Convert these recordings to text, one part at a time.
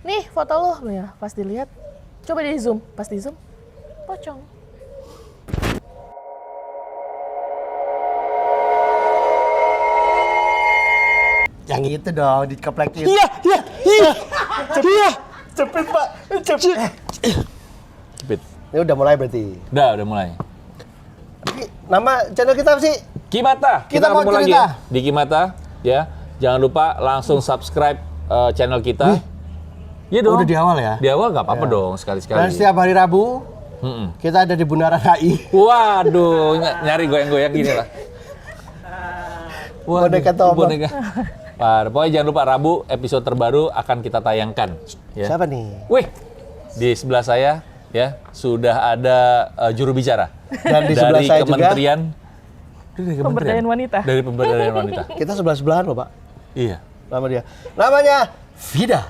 nih foto lu, ya pas dilihat, coba di zoom, pas di zoom, pocong. Yang itu dong, dikeplekin. Iya. Cepet Pak, cepet. Cepet. Ini udah mulai berarti. Udah mulai. Nama channel kita apa sih? Kimata. Kita mau ketemu lagi cerita. ya di Kimata ya. Jangan lupa langsung subscribe channel kita. Iya dong. Udah di awal ya? Di awal nggak apa-apa dong, sekali-sekali. Dan setiap hari Rabu, kita ada di Bundaran HI. Waduh, nyari goyang-goyang gini lah. Boneka Tomok. Pokoknya jangan lupa Rabu episode terbaru akan kita tayangkan. Ya. Siapa nih? Wih, di sebelah saya ya sudah ada juru bicara Dan di sebelah saya Kementerian Pemberdayaan wanita. Dari Pemberdayaan Wanita. Kita sebelah-sebelahan loh Pak. Iya. Nama dia. Namanya Vida.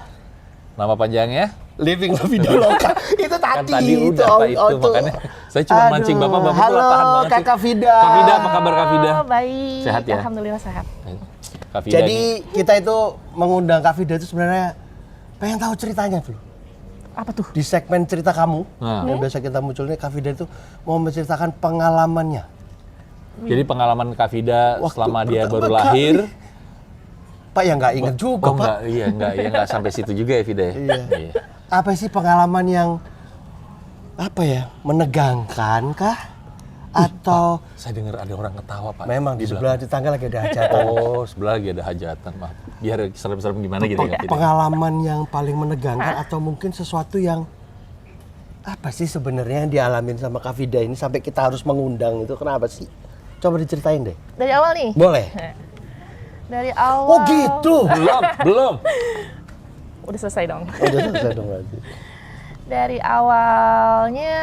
Nama panjangnya? Living La Vida Loca. Itu Kan tadi. tadi udah Pak itu, makanya saya cuma mancing Bapak Halo tuh tahan banget sih. Kakak Vida. Kak Vida, apa kabar Kak Vida? Baik. Sehat ya? Alhamdulillah sehat. Kak Vida Jadi nih. kita itu mengundang Kak Vida itu sebenarnya pengen tahu ceritanya dulu. Apa tuh? Di segmen cerita kamu, Nah. yang biasa kita munculnya Kak Vida itu mau menceritakan pengalamannya. Jadi pengalaman Kak Vida Waktu selama dia pertama baru kali. lahir. Pak ya nggak inget juga Oh Pak. enggak sampai situ juga ya Vida ya? Iya. Apa sih pengalaman yang apa ya, menegangkan kah? Atau Saya dengar ada orang ketawa Pak. memang di sebelah di tangga lagi ada hajatan. Oh, sebelah lagi ada hajatan, maaf. Biar serem-serem gimana gitu ya, Kak Vida? Pengalaman yang paling menegangkan atau mungkin sesuatu yang apa sih sebenarnya yang dialamin sama Kak Vida ini sampai kita harus mengundang itu kenapa sih? Coba diceritain deh. Dari awal nih? Boleh. Dari awal. Oh gitu. Belum. Udah selesai dong. Udah selesai dong berarti. Dari awalnya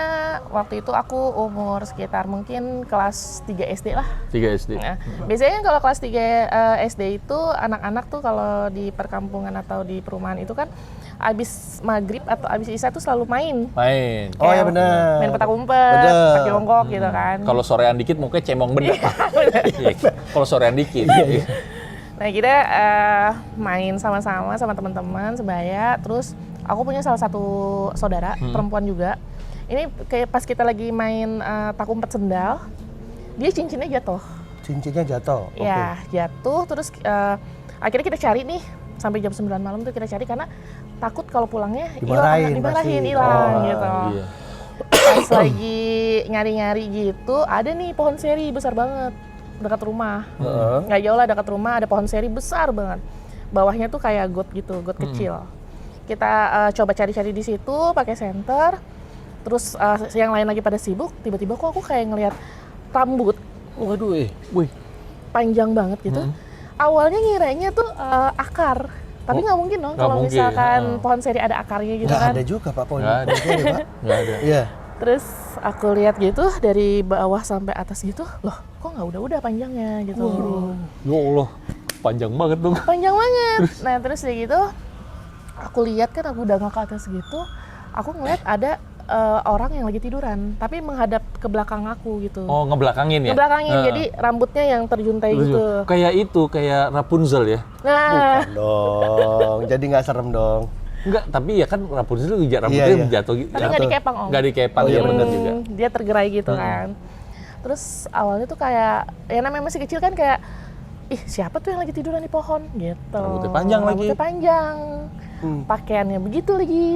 waktu itu aku umur sekitar mungkin kelas 3 SD lah. 3 SD. Nah, biasanya kalau kelas 3 SD itu anak-anak tuh kalau di perkampungan atau di perumahan itu kan abis maghrib atau abis isya tuh selalu main. Main. Oh ya Kayak benar. Main petak umpet, Bener. kaki bongkok gitu kan. Kalau sorean dikit mukanya cemong bener, Pak. Iya. Kalau sorean dikit. Nah kita main sama-sama sama teman-teman sebaya. Terus aku punya salah satu saudara perempuan juga. Ini kayak pas kita lagi main tak umpet sendal, dia cincinnya jatuh. Cincinnya jatuh. Oke. Ya jatuh. Terus akhirnya kita cari nih sampai jam 9 malam tuh kita cari karena takut kalau pulangnya Dimarahin pasti. hilang Oh, gitu. Iya. Pas lagi nyari-nyari gitu, ada nih pohon seri besar banget dekat rumah. Nggak jauh lah dekat rumah ada pohon seri besar banget. Bawahnya tuh kayak got gitu, got kecil. Kita coba cari-cari di situ pakai senter. Terus yang lain lagi pada sibuk, tiba-tiba kok aku kayak ngelihat rambut. Waduh, Wih. Panjang banget gitu. Awalnya ngiranya tuh akar. Tapi nggak mungkin dong Nggak kalau mungkin. misalkan pohon seri ada akarnya gitu nggak kan. ada juga Pak pohon. Nggak ada. Pohon seri, Pak. Nggak ada. Iya. Terus aku lihat gitu dari bawah sampai atas gitu, loh kok nggak udah panjangnya gitu. Ya Allah, panjang banget dong. Panjang banget. Nah terus kayak gitu, aku lihat kan aku udah ke atas gitu, aku ngeliat ada orang yang lagi tiduran, tapi menghadap ke belakang aku gitu. Oh, ngebelakangin ya? Ngebelakangin, jadi rambutnya yang terjuntai gitu. Kayak Rapunzel ya? Nah, Dong. Jadi nggak serem dong. Enggak, tapi ya kan Rapunzel itu rambutnya Iya. jatuh gitu. tapi nggak dikepang om. Nggak dikepang, Oh, ya iya, bener juga. Dia tergerai gitu kan. Terus awalnya tuh kayak, ya namanya masih kecil kan kayak, ih siapa tuh yang lagi tiduran di pohon gitu. Rambutnya panjang lagi. Rambutnya panjang. Pakaiannya begitu lagi.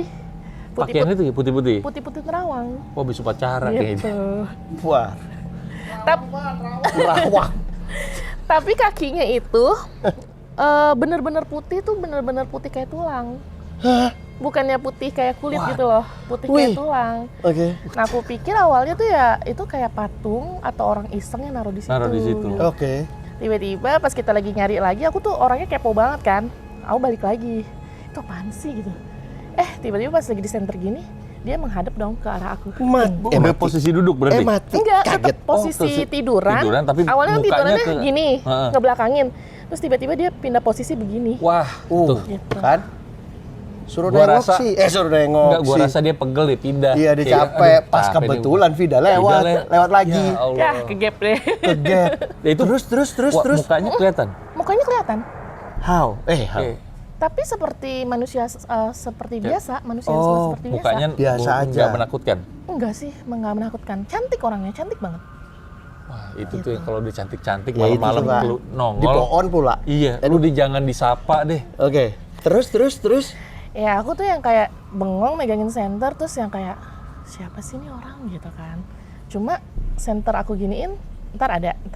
Pakaiannya tuh putih-putih. Putih-putih nerawang. Wah, habis upacara kayaknya. Gitu. Wah. Tap- Tapi kakinya itu bener-bener putih tuh bener-bener putih kayak tulang. Bukannya putih kayak kulit gitu loh, putih kayak Wih. tulang. Oke. Nah aku pikir awalnya tuh ya itu kayak patung atau orang iseng yang naruh di situ. Naruh di situ. Oke. Tiba-tiba pas kita lagi nyari lagi, aku tuh orangnya kepo banget kan. Aku balik lagi, itu apaan sih gitu. Tiba-tiba pas lagi di center gini, dia menghadap dong ke arah aku. Udah posisi duduk berarti? Mati. Enggak, Kaget. tetap posisi terus tiduran. tiduran, tapi awalnya mukanya tidurannya ke- gini, Heeh. ngebelakangin. Terus tiba-tiba dia pindah posisi begini. Wah, tuh. Gitu. Kan? Suruh Gua nengok rasa- sih. Suruh nengok Enggak, gua sih. rasa dia pegel ya pindah. Iya, dia Kayak, capek. aduh, Pas capek kebetulan nih. Vida lewat. Vida Lewat lagi. Ya Allah. Ya, kegap deh. Kegap. Ya itu Terus. Wah, mukanya kelihatan. Mukanya kelihatan. How? How? Oke. Tapi seperti manusia seperti biasa, manusia Oh, seperti Mukanya Biasa aja. nggak menakutkan. Enggak sih, nggak menakutkan. Cantik orangnya, cantik banget. Wah, itu tuh ya, kalau udah cantik-cantik Ya, itu malam-malam suka. lu nongol. Di pohon pula. Iya, lu jangan disapa deh. Oke. Terus. Ya aku tuh yang kayak bengong megangin senter, terus yang kayak siapa sih ini orang gitu kan. Cuma senter aku giniin, ntar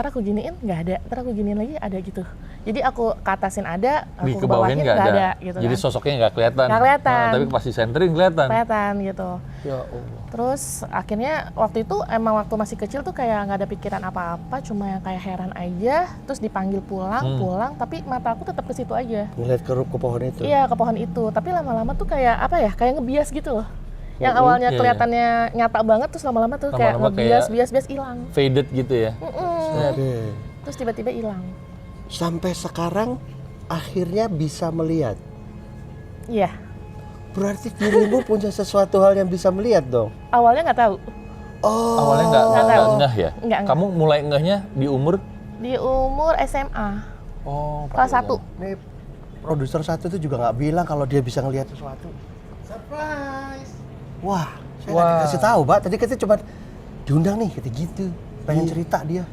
aku giniin nggak ada, ntar aku giniin lagi ada gitu. Jadi aku ke atasin ada, Di aku ke kebawahin bawahin nggak nggak ada. ada gitu Jadi kan. sosoknya nggak kelihatan. Nggak kelihatan. Tapi pas disenterin kelihatan. Kelihatan gitu. Ya Allah. Terus akhirnya waktu itu emang waktu masih kecil tuh kayak nggak ada pikiran apa-apa, cuma yang kayak heran aja. Terus dipanggil pulang, tapi mata aku tetap ke situ aja. Ngeliat ke pohon itu. Iya ke pohon itu, tapi lama-lama tuh kayak apa ya, kayak ngebias gitu loh. Yang awalnya iya, kelihatannya nyata banget, terus lama-lama tuh kayak Lama-lama ngebias, kayak- bias hilang. Faded gitu ya. Oke. Terus tiba-tiba hilang. Sampai sekarang akhirnya bisa melihat. Iya, Berarti dirimu punya sesuatu hal yang bisa melihat dong. awalnya nggak tahu. Oh. Awalnya nggak tahu. ngeh ya? Nggak. Kamu mulai ngehnya di umur? Di umur SMA, Oh, kelas 1. Nih produser satu itu juga nggak bilang kalau dia bisa ngelihat sesuatu. Surprise. Wah, saya nggak dikasih tahu, Mbak. Tadi kita cuma diundang nih, kata gitu. Pengen cerita dia.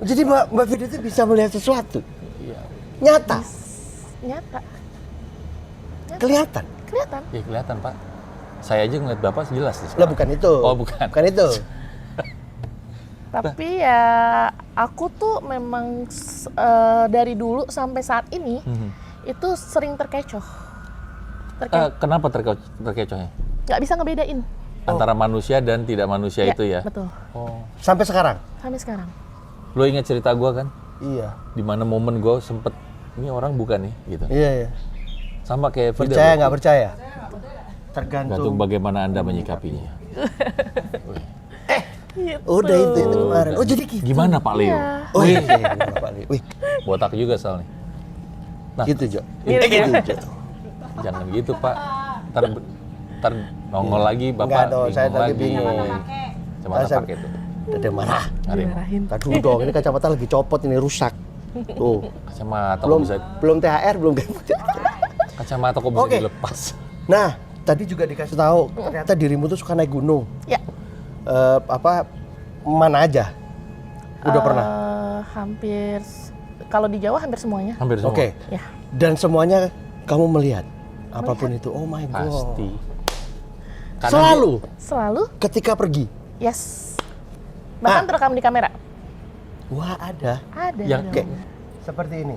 Jadi Mbak Vida itu bisa melihat sesuatu. Iya. Nyata, Nyata, kelihatan. kelihatan. Ya kelihatan, Pak. Saya aja ngeliat Bapak jelas nih. Lah sekarang. bukan itu. Oh, bukan. Bukan itu. Tapi ya aku tuh memang dari dulu sampai saat ini itu sering terkecoh. Kenapa terkecohnya? Nggak bisa ngebedain. Antara manusia dan tidak manusia itu ya? Betul, Oh. Sampai sekarang. sampai sekarang. Lo ingat cerita gua kan? Iya. Di mana momen gua sempet, ini orang bukan nih, gitu. Iya, iya. Sama kayak Vida. Percaya berarti. nggak percaya? Tergantung Tergantung. bagaimana Anda menyikapinya. Gitu. Udah itu kemarin. Oh jadi gitu. Gimana Pak Leo? Iya. Oh iya, iya, Pak Li. Wih, Botak juga soalnya. Nah, gitu Jo. Gitu, Gitu Jo. jangan gitu Pak. Ntar nongol lagi Bapak. Enggak dong, saya bingung tadi lagi. bingung. Kacamata Saya- pakai tuh. Dede marah. Hari Dimarahin. Tadi dong, ini kacamata lagi copot, ini rusak. Tuh. kacamata kok Belum bisa belum THR, belum kacamata kok bisa Oke. dilepas. Nah, tadi juga dikasih tahu ternyata dirimu tuh suka naik gunung. Ya. Mana aja? Udah pernah? Hampir, kalau di Jawa hampir semuanya. Hampir semua. Oke. Ya. Dan semuanya kamu melihat apapun itu. Oh my god. Pasti. Karena Selalu Selalu, ketika pergi. yes. Bahkan terekam di kamera. Wah, ada. Ada. Yang ada. Kayak seperti ini.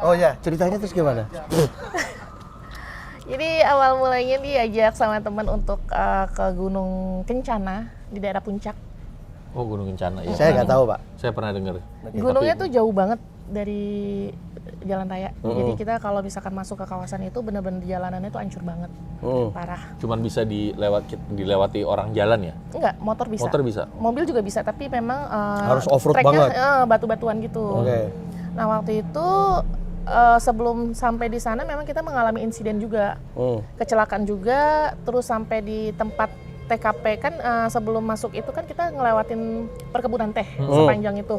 Oh ya, ceritanya terus gimana? Jadi awal mulanya diajak sama teman untuk ke Gunung Kencana di daerah Puncak. Oh, Gunung Kencana. Ya, Saya nggak tahu, Pak. Saya pernah dengar. Gunungnya tuh jauh banget dari jalan raya. Jadi kita kalau misalkan masuk ke kawasan itu bener-bener di jalanannya tuh hancur banget. Parah. Cuman bisa dilewati orang jalan ya? Enggak, motor bisa. Motor bisa? Mobil juga bisa, tapi memang Harus off-road tracknya, banget. batu-batuan gitu. Oke. Nah waktu itu sebelum sampai di sana memang kita mengalami insiden juga, kecelakaan juga. Terus sampai di tempat TKP kan sebelum masuk itu kan kita ngelewatin perkebunan teh sepanjang itu.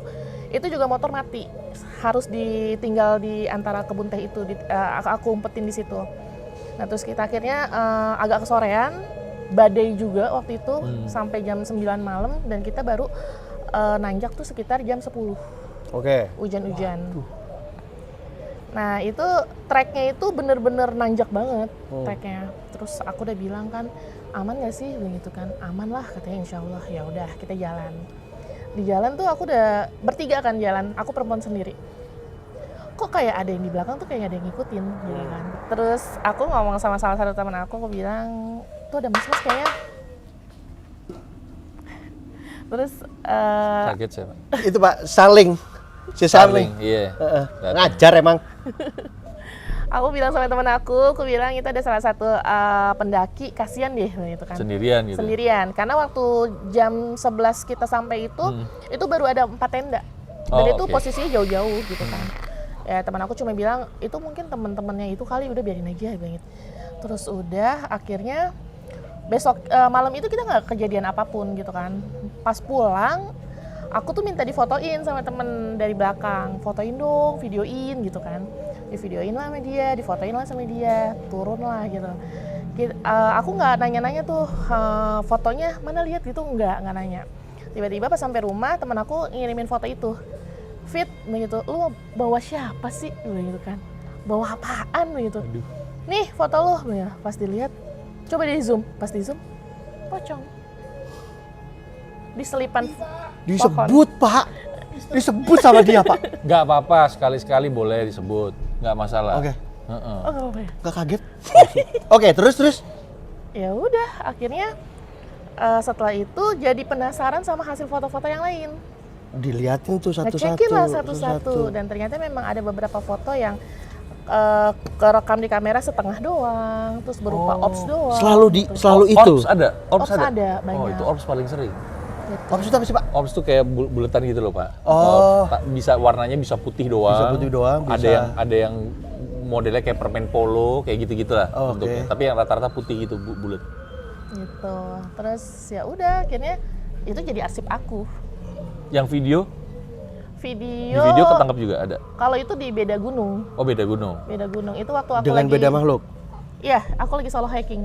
Itu juga motor mati, harus ditinggal di antara kebun teh itu. Aku umpetin di situ. Nah terus kita akhirnya agak kesorean, badai juga waktu itu sampai jam 9 malam dan kita baru nanjak tuh sekitar jam 10. Oke. Hujan-hujan. Nah itu treknya itu bener-bener nanjak banget treknya. Terus aku udah bilang kan, aman gak sih? Begitu kan, aman lah katanya insya Allah. Ya udah kita jalan. Di jalan tuh aku udah bertiga kan jalan, aku perempuan sendiri. Kok kayak ada yang di belakang tuh kayak ada yang ngikutin gitu kan. Terus aku ngomong sama salah satu teman aku bilang, tuh ada mas-mas kayaknya. Terus Kaget saya, Pak. Itu Pak, saling. Si saling. Iya. Ngajar emang. aku bilang sama teman aku bilang itu ada salah satu pendaki, kasihan deh gitu kan. Sendirian gitu. Sendirian, karena waktu jam 11 kita sampai itu baru ada 4 tenda. Dan Oh, itu oke. posisinya jauh-jauh gitu kan. Ya teman aku cuma bilang, itu mungkin teman-temannya itu kali, udah biarin aja gitu. Terus udah akhirnya besok malam itu kita nggak kejadian apapun gitu kan. pas pulang aku tuh minta difotoin sama temen dari belakang, fotoin dong, videoin gitu kan. Di videoin lah sama dia, difotoin lah sama dia, turun lah gitu. Aku nggak nanya-nanya tuh fotonya mana lihat gitu, nggak nanya. Tiba-tiba pas sampai rumah temen aku ngirimin foto itu, Fit begitu, lu bawa siapa sih gitu kan, bawa apaan begitu. Nih foto lu, ya pas dilihat, coba di zoom, pas di zoom, pocong. Di selipan Disebut Pak, disebut sama dia Pak. Nggak apa-apa, sekali-sekali boleh disebut, nggak masalah. Oke. Heeh. Oh nggak apa-apa ya? Gak kaget? Oke, terus? Ya udah, akhirnya setelah itu jadi penasaran sama hasil foto-foto yang lain. Diliatin tuh satu-satu. Ngecekin lah satu-satu, dan ternyata memang ada beberapa foto yang kerekam di kamera setengah doang, terus berupa ops doang. Selalu itu. Orbs ada? Orbs ada, banyak. Oh, itu orbs paling sering. Gitu. Orbs itu apa sih Pak? Orbs tuh kayak buletan gitu loh Pak. Oh. Bisa warnanya bisa putih doang. Bisa putih doang, bisa. Ada yang modelnya kayak permen polo, kayak gitu-gitu lah Oh, bentuknya. oke. Tapi yang rata-rata putih gitu, bulat. Gitu. Terus ya udah, akhirnya itu jadi arsip aku. Yang video? Video. Di video ketangkep juga ada. Kalau itu di Beda Gunung. Oh, beda gunung. Beda Gunung itu waktu aku Dengan lagi. beda makhluk? Iya, aku lagi solo hiking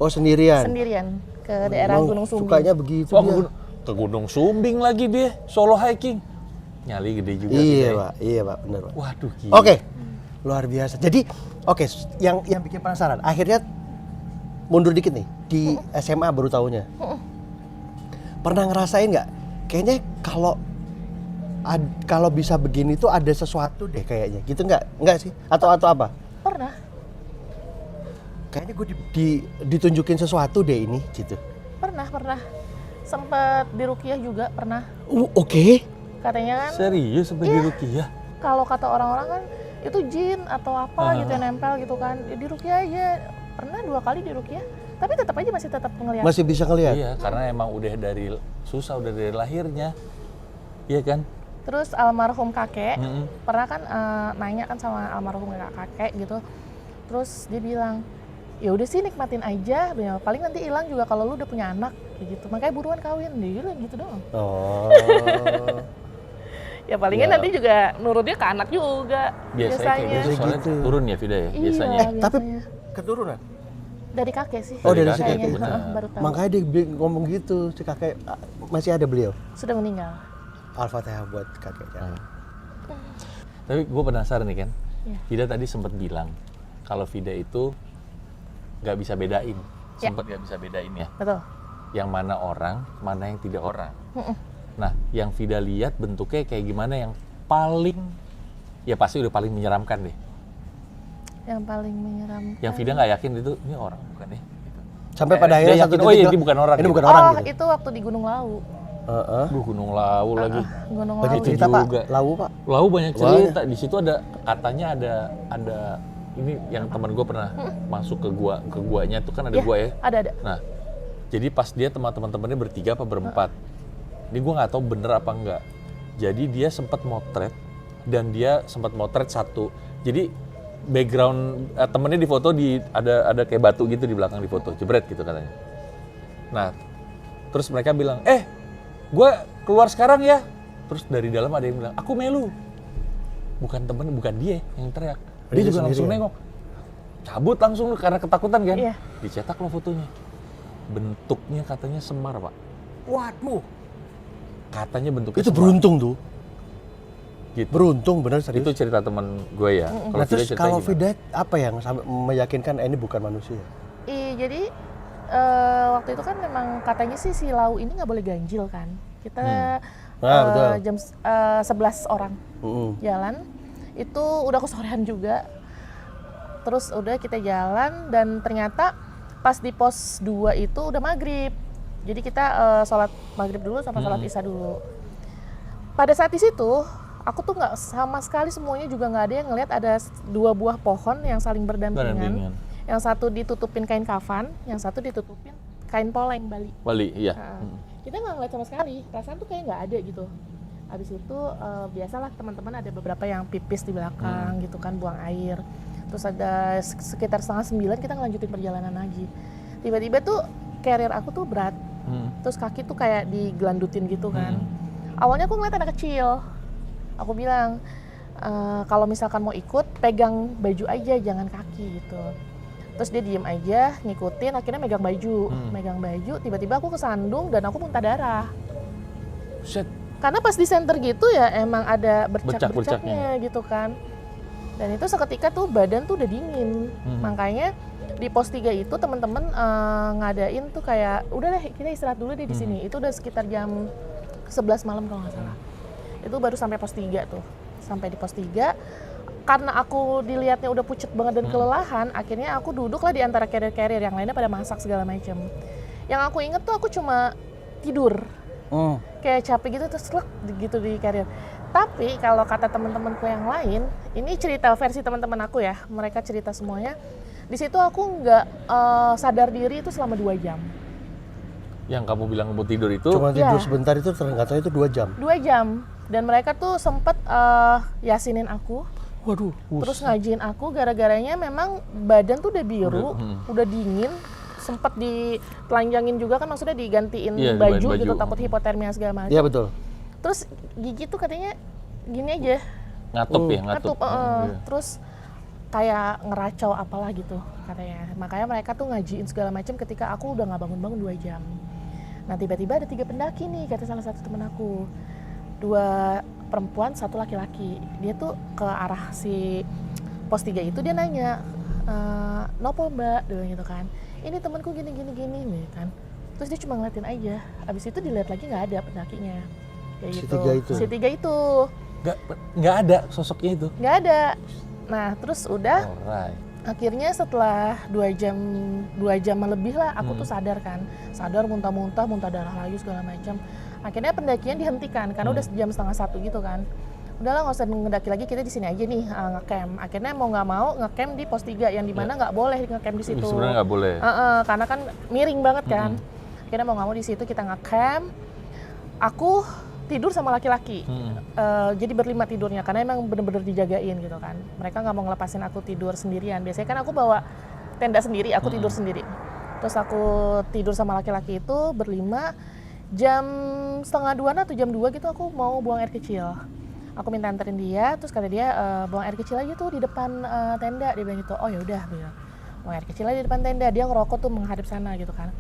Oh sendirian? sendirian ke daerah Emang Gunung Sumbing. Sukanya begitu Oh, dia. ke Gunung Sumbing lagi dia, solo hiking. Nyali gede juga sih. Iya Dek. Pak, iya Pak, benar Pak. Waduh, gila. Oke, luar biasa. Jadi, oke, yang bikin penasaran. Akhirnya mundur dikit nih di SMA baru tahunya. Pernah ngerasain nggak? Kayaknya kalau bisa begini tuh ada sesuatu deh kayaknya. Gitu nggak sih? Atau apa? Pernah. Kayaknya gue ditunjukin sesuatu deh ini gitu. Pernah. Sempet di Ruqyah juga pernah. Oke. Katanya kan Serius sampai di Ruqyah? kalau kata orang-orang kan itu jin atau apa gitu yang nempel gitu kan. Ya, di Ruqyah aja. Pernah 2 kali di Ruqyah. Tapi tetap aja masih tetap ngeliat. Masih bisa ngelihat. Iya, karena emang udah dari lahirnya. Iya kan? Terus almarhum kakek, Mm-mm. pernah kan nanya kan sama almarhum kakek gitu. Terus dia bilang, ya udah sih nikmatin aja, paling nanti hilang juga kalau lu udah punya anak kayak gitu. Makanya buruan kawin, dia bilang gitu doang. Oh. Ya palingan Ya. nanti juga nurutnya ke anak juga. Biasanya kayak gitu, soalnya Gitu. turun ya Vida ya, Iya, biasanya. Tapi biasanya. ketururan. Dari kakek sih. Oh, dari kakek, kayaknya. benar. Baru tahu. Makanya dia ngomong gitu, si kakek masih ada beliau. Sudah meninggal. Al-Fatihah buat kakeknya. Tapi gue penasaran nih kan, Iya. Vida tadi sempat bilang kalau Vida itu nggak bisa bedain, Ya. sempat nggak bisa bedain ya, Betul. yang mana orang, mana yang tidak orang. Nah, yang Vida lihat bentuknya kayak gimana yang paling, ya pasti udah paling menyeramkan deh. Yang paling menyeramkan. Yang Vida nggak yakin itu ini orang bukan ya? Gitu. Sampai pada akhirnya dia satu yakin, titik oh iya bilang, ini bukan orang. Ini gitu. bukan orang Oh, gitu. itu waktu di Gunung Lawu. Heeh. Duh, Gunung Lawu lagi. Gunung Banyak Lawu. cerita juga. Pak, Lawu Pak. Lawu banyak cerita. Di situ ada katanya ada ini yang teman gue pernah masuk ke guanya tuh kan ada Ya, gua ya. ada. Nah, jadi pas dia teman-temannya bertiga apa berempat. Ini gue nggak tahu bener apa enggak. Jadi dia sempat motret dan dia sempat motret satu. Jadi background temennya di foto ada kayak batu gitu di belakang di foto, jebret gitu katanya. Nah, terus mereka bilang, gue keluar sekarang ya. Terus dari dalam ada yang bilang, aku Melu. Bukan temen, bukan dia yang teriak. Dia Dia juga langsung sendiri ya? nengok. Cabut langsung karena ketakutan kan. Iya. Dicetak lo fotonya. Bentuknya katanya Semar, Pak. Waduh. Katanya bentuknya Itu Semar. beruntung tuh. Gitu. Beruntung bener serius. Itu cerita teman gue ya. Nah, terus Vida kalau ceritanya Vida apa yang sampai meyakinkan ini bukan manusia? Jadi waktu itu kan memang katanya sih si Lau ini nggak boleh ganjil kan. Kita Betul. jam 11 orang Mm-mm. jalan, itu udah kesorean juga. Terus udah kita jalan dan ternyata pas di pos 2 itu udah maghrib. Jadi kita sholat maghrib dulu sama sholat isya dulu. Pada saat di situ aku tuh nggak sama sekali, semuanya juga nggak ada yang ngelihat ada 2 buah pohon yang saling berdampingan. Berdampingan. Yang satu ditutupin kain kafan, yang satu ditutupin kain poleng Bali. Bali, iya. Nah, kita nggak ngeliat sama sekali, perasaan tuh kayak nggak ada gitu. Habis itu biasalah teman-teman ada beberapa yang pipis di belakang gitu kan, buang air. Terus ada sekitar 8:30 kita ngelanjutin perjalanan lagi. Tiba-tiba tuh carrier aku tuh berat, Terus kaki tuh kayak digelandutin gitu kan. Awalnya aku ngeliat anak kecil. Aku bilang, kalau misalkan mau ikut, pegang baju aja, jangan kaki gitu. Terus dia diem aja, ngikutin, akhirnya megang baju, tiba-tiba aku kesandung dan aku muntah darah. Shit. Karena pas di center gitu ya emang ada Bercak-bercaknya. bercak-bercaknya gitu kan. Dan itu seketika tuh badan tuh udah dingin. Makanya di pos 3 itu teman-teman ngadain tuh kayak udah deh kita istirahat dulu deh di sini. Itu udah sekitar jam 11 malam kalau nggak salah. Itu baru sampai pos 3 tuh. Sampai di pos 3 karena aku dilihatnya udah pucet banget dan kelelahan, akhirnya aku duduklah di antara carrier-carrier yang lainnya pada masak segala macam. Yang aku inget tuh aku cuma tidur. Kayak capek gitu terus selek gitu di carrier. Tapi kalau kata teman-temanku yang lain, ini cerita versi teman-teman aku ya, mereka cerita semuanya. Di situ aku nggak sadar diri itu selama 2 jam. Yang kamu bilang mau tidur itu? Cuma tidur sebentar itu ternyata itu 2 jam. 2 jam. Dan mereka tuh sempet yasinin aku. Waduh. Terus ngajiin aku gara-garanya memang badan tuh udah biru, udah dingin. Sempet ditelanjangin juga kan, maksudnya digantiin baju gitu, takut hipotermia segala macam. Iya betul. Terus gigi tuh katanya gini aja. Ngatup ya, ngatup. Terus kayak ngeracau apalah gitu katanya. Makanya mereka tuh ngajiin segala macam ketika aku udah nggak bangun-bangun 2 jam. Nah tiba-tiba ada 3 pendaki nih, kata salah satu temen aku. 2 perempuan, 1 laki-laki. Dia tuh ke arah si pos 3 itu dia nanya, nopo mbak, dia bilang gitu kan. Ini temanku gini nih kan. Terus dia cuma ngeliatin aja. Abis itu dilihat lagi nggak ada pendakinya. Kayak gitu. Si 3 itu. Nggak ada sosoknya itu? Nggak ada. Nah terus udah. Alright. Akhirnya setelah 2 jam lebih lah, aku tuh sadar kan. Sadar muntah-muntah, muntah darah lagi segala macam. Akhirnya pendakian dihentikan karena udah jam 12:30 gitu kan. Udahlah nggak usah ngedaki lagi, kita di sini aja nih ngecamp. Akhirnya mau nggak mau ngecamp di pos 3 yang dimana nggak boleh ngecamp di situ. Sebenarnya nggak boleh. Karena kan miring banget kan. Akhirnya mau nggak mau di situ kita ngecamp. Aku tidur sama laki-laki. Jadi berlima tidurnya karena emang bener-bener dijagain gitu kan. Mereka nggak mau ngelepasin aku tidur sendirian. Biasanya kan aku bawa tenda sendiri, aku tidur sendiri. Terus aku tidur sama laki-laki itu berlima. Jam 1:30 atau jam 2 gitu aku mau buang air kecil. Aku minta anterin dia, terus kata dia buang air kecil aja tuh di depan tenda. Dia bilang gitu, oh yaudah, buang air kecil aja di depan tenda. Dia ngerokok tuh menghadap sana gitu kan.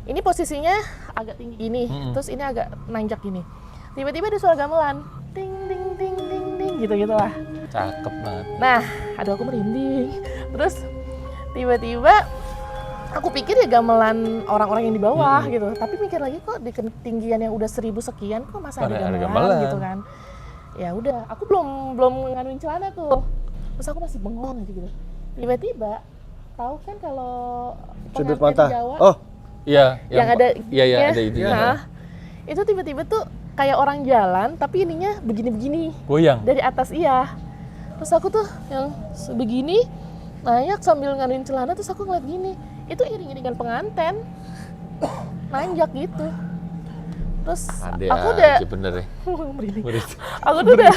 Ini posisinya agak tinggi gini, terus ini agak nanjak gini. Tiba-tiba ada suara gamelan, ting ting ting ting ting gitu lah. Cakep banget. Nah, aduh aku merinding. Terus tiba-tiba aku pikir ya gamelan orang-orang yang di bawah gitu. Tapi mikir lagi kok di ketinggian yang udah 1000 sekian kok masa ada gamelan gitu kan. Ya udah, aku belum nganuin celana tuh. Terus aku masih bengong aja gitu. Tiba-tiba tahu kan kalau Sudut pengantin mata. Jawa, Oh, yang ada ada itu. Nah, itu tiba-tiba tuh kayak orang jalan tapi ininya begini-begini. Goyang. Dari atas iya. Terus aku tuh yang begini naik sambil nganuin celana, terus aku ngeliat gini. Itu iring-iringan pengantin. Nanjak gitu. Terus aku udah bener ya. merinding. Aku tuh udah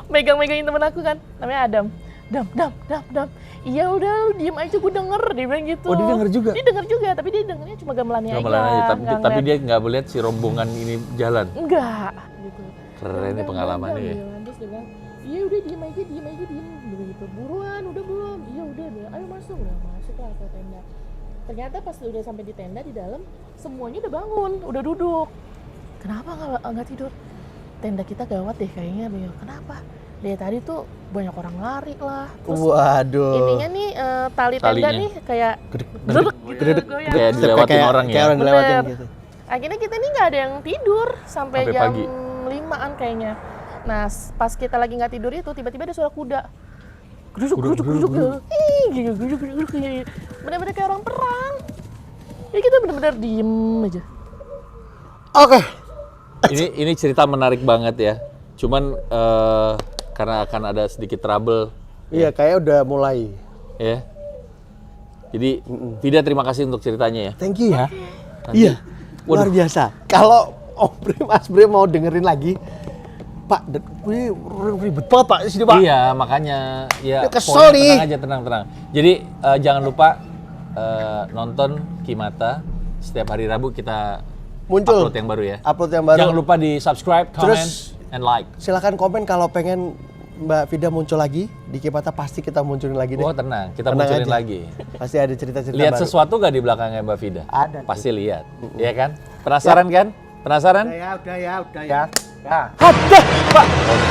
megang-megangin temen aku kan, namanya Adam. Dam. Iya udah lu diem aja, gue denger, dia bilang gitu. Oh dia denger juga? Dia denger juga, tapi dia dengernya cuma gamelannya aja. Tapi dia nggak melihat si rombongan ini jalan. Enggak gitu. Keren nih pengalamannya ya. Terus dia bilang, iya udah diem aja. Dia gitu, buruan udah belum? Iya udah, ayo masuk. Udah masuk lah ke tenda. Ternyata pas udah sampai di tenda di dalam, semuanya udah bangun, udah duduk. Kenapa nggak tidur? Tenda kita gawat deh kayaknya, Bel. Kenapa? Dari tadi tuh banyak orang lari lah. Terus waduh. ininya nih tali tenda nih kayak Gedek. Kayak dilewatin orang ya. Kayak orang dilewatin Bener. gitu. Akhirnya kita nih nggak ada yang tidur sampai jam pagi. 5-an kayaknya. Nah pas kita lagi nggak tidur itu tiba-tiba ada suara kuda. Geruduk. Geruduk. Bener-bener kayak orang perang. Ya kita bener-bener diem aja. Oke. Ini cerita menarik banget ya. Cuman karena akan ada sedikit trouble. Iya, kayak udah mulai. Ya. Jadi Vida terima kasih untuk ceritanya ya. Thank you ya. Nanti- Iya. Luar biasa. Kalau Mas Bre mau dengerin lagi, Pak, ini ribet banget Pak di sini Pak. Iya, makanya ya Kesel nih. tenang aja, tenang. Jadi jangan lupa nonton Kimata Setiap hari Rabu kita Muncul. upload yang baru ya. Upload yang baru. Jangan lupa di subscribe, comment, Terus- and like. Silakan komen kalau pengen Mbak Vida muncul lagi di Kipata, pasti kita munculin lagi deh. Oh tenang, kita Tenang munculin aja. lagi. Pasti ada cerita-cerita Lihat baru. sesuatu gak di belakangnya Mbak Vida? Ada. Pasti lihat, ya kan? Penasaran kan? Penasaran? Udah ya. Hadah, Pak.